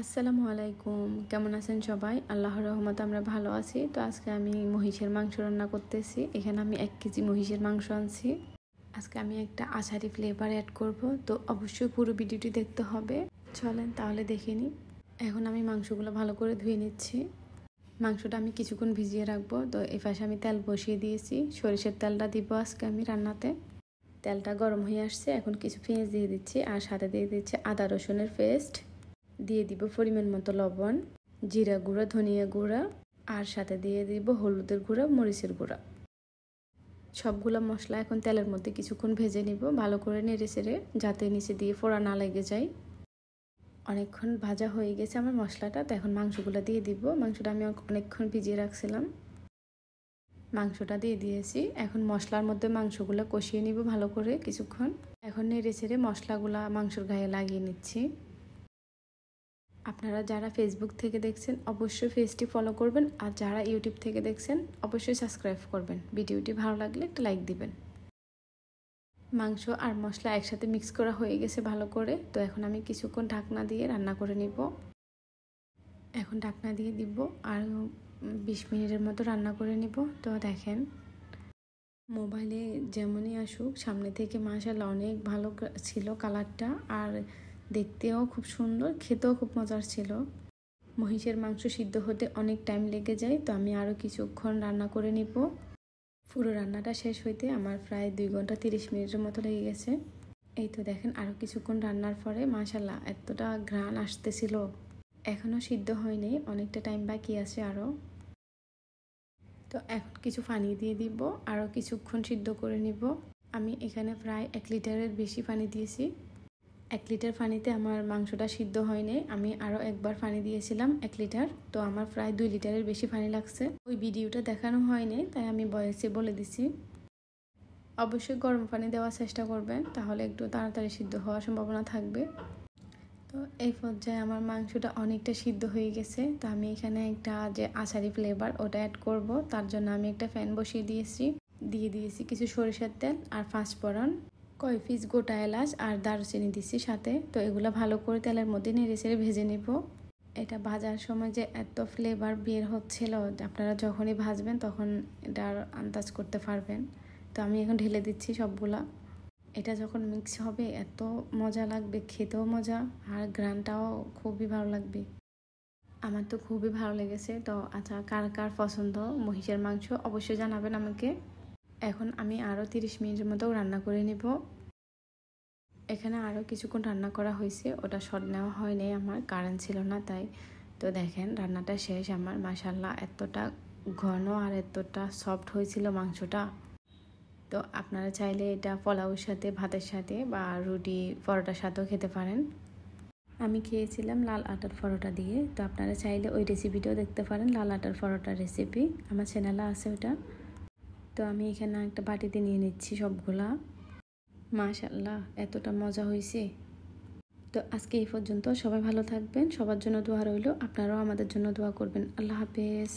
আসসালামু আলাইকুম, কেমন আছেন সবাই? আল্লাহর রহমতে আমরা ভালো আছি। তো আজকে আমি মহিষের মাংস রান্না করতেছি। এখানে আমি 1 কেজি মহিষের মাংস আনছি। আজকে আমি একটা আচারি ফ্লেভার অ্যাড করব, তো অবশ্যই পুরো ভিডিওটি দেখতে হবে। চলেন তাহলে দেখে নিই। এখন আমি মাংসগুলো ভালো করে ধুয়ে নিচ্ছি। মাংসটা আমি কিছুক্ষণ ভিজিয়ে রাখবো। তো এই পাশে আমি তেল বসিয়ে দিয়েছি। সরিষার তেলটা দিব আজকে আমি রান্নাতে। তেলটা গরম হয়ে আসছে, এখন কিছু পেঁয়াজ দিয়ে দিচ্ছি আর সাথে দিয়ে দিচ্ছি আদা রসুনের পেস্ট। দিয়ে দিব পরিমাণ মতো লবণ, জিরা গুঁড়া, ধনিয়া গুঁড়া আর সাথে দিয়ে দিব হলুদের গুঁড়া, মরিচের গুঁড়া। সবগুলো মশলা এখন তেলের মধ্যে কিছুক্ষণ ভেজে নিব ভালো করে নেড়ে চেড়ে, যাতে নিচে দিয়ে ফোড়া না লেগে যায়। অনেকক্ষণ ভাজা হয়ে গেছে আমার মশলাটা। তো এখন মাংসগুলো দিয়ে দিব। মাংসটা আমি অনেকক্ষণ ভিজিয়ে রাখছিলাম। মাংসটা দিয়ে দিয়েছি। এখন মশলার মধ্যে মাংসগুলো কষিয়ে নিব ভালো করে কিছুক্ষণ। এখন নেড়ে চেড়ে মশলাগুলা মাংসর গায়ে লাগিয়ে নিচ্ছি। আপনারা যারা ফেসবুক থেকে দেখছেন অবশ্যই পেজটি ফলো করবেন, আর যারা ইউটিউব থেকে দেখছেন অবশ্যই সাবস্ক্রাইব করবেন। ভিডিওটি ভালো লাগলে একটা লাইক দিবেন। মাংস আর মশলা একসাথে মিক্স করা হয়ে গেছে ভালো করে। তো এখন আমি কিছুক্ষণ ঢাকনা দিয়ে রান্না করে নিব। এখন ঢাকনা দিয়ে দিব আর 20 মিনিটের মতো রান্না করে নিব। তো দেখেন, মোবাইলে যেমনই আসুক সামনে থেকে মাশাআল্লাহ অনেক ভালো ছিল কালারটা, আর দেখতেও খুব সুন্দর, খেতেও খুব মজার ছিল। মহিষের মাংস সিদ্ধ হতে অনেক টাইম লেগে যায়, তো আমি আরও কিছুক্ষণ রান্না করে নিব। পুরো রান্নাটা শেষ হইতে আমার প্রায় 2 ঘন্টা 30 মিনিটের মতো লেগে গেছে। এই তো দেখেন, আরও কিছুক্ষণ রান্নার পরে মাশাআল্লাহ এতটা ঘ্রাণ আসতেছিল। এখনও সিদ্ধ হয়নি, অনেকটা টাইম বাকি আছে আরও। তো এখন কিছু পানি দিয়ে দিব, আরও কিছুক্ষণ সিদ্ধ করে নিব। আমি এখানে প্রায় 1 লিটারের বেশি পানি দিয়েছি। 1 লিটার পানিতে আমার মাংসটা সিদ্ধ হয়নি। আমি আরও একবার পানি দিয়েছিলাম 1 লিটার। তো আমার প্রায় 2 লিটারের বেশি পানি লাগছে। ওই ভিডিওটা দেখানো হয়নি, তাই আমি ভয়েসে বলে দিছি। অবশ্যই গরম পানি দেওয়ার চেষ্টা করবেন, তাহলে একটু তাড়াতাড়ি সিদ্ধ হওয়ার সম্ভাবনা থাকবে। তো এই পর্যায়ে আমার মাংসটা অনেকটা সিদ্ধ হয়ে গেছে। তো আমি এখানে একটা যে আচারি ফ্লেভার ওটা অ্যাড করব, তার জন্য আমি একটা প্যান বসিয়ে দিয়েছি কিছু সরিষার তেল আর পাঁচফোড়ন, কয় পিস গোটা এলাচ আর দারুচিনি দিচ্ছি সাথে। তো এগুলো ভালো করে তেলের মধ্যে নেড়ে চেড়ে ভেজে নেব। এটা ভাজার সময় যে এত ফ্লেভার বের হচ্ছিল, আপনারা যখনই ভাজবেন তখন এটার আন্দাজ করতে পারবেন। তো আমি এখন ঢেলে দিচ্ছি সবগুলা। এটা যখন মিক্স হবে এত মজা লাগবে, খেতেও মজা আর ঘ্রাণটাও খুবই ভালো লাগবে। আমার তো খুবই ভালো লেগেছে। তো আচ্ছা, কার কার পছন্দ মহিষের মাংস অবশ্যই জানাবেন আমাকে। এখন আমি আরও 30 মিনিটের মতো রান্না করে নেব। এখানে আরও কিছুক্ষণ রান্না করা হয়েছে, ওটা শট নেওয়া হয়নি, আমার কারেন্ট ছিল না তাই। তো দেখেন রান্নাটা শেষ আমার। মাশাআল্লাহ এতটা ঘন আর এতটা সফট হয়েছিল মাংসটা। তো আপনারা চাইলে এটা পোলাওর সাথে, ভাতের সাথে বা রুটি পরোটার সাথেও খেতে পারেন। আমি খেয়েছিলাম লাল আটার পরোটা দিয়ে। তো আপনারা চাইলে ওই রেসিপিটাও দেখতে পারেন, লাল আটার পরোটার রেসিপি আমার চ্যানেলে আছে ওটা। তো আমি এখানে একটা বাটিতে নিয়ে নিচ্ছি সবগুলা। মাশাআল্লাহ এতটা মজা হয়েছে। তো আজকে এই পর্যন্ত। সবাই ভালো থাকবেন, সবার জন্য দোয়া রইল। আপনারাও আমাদের জন্য দোয়া করবেন। আল্লাহ হাফেজ।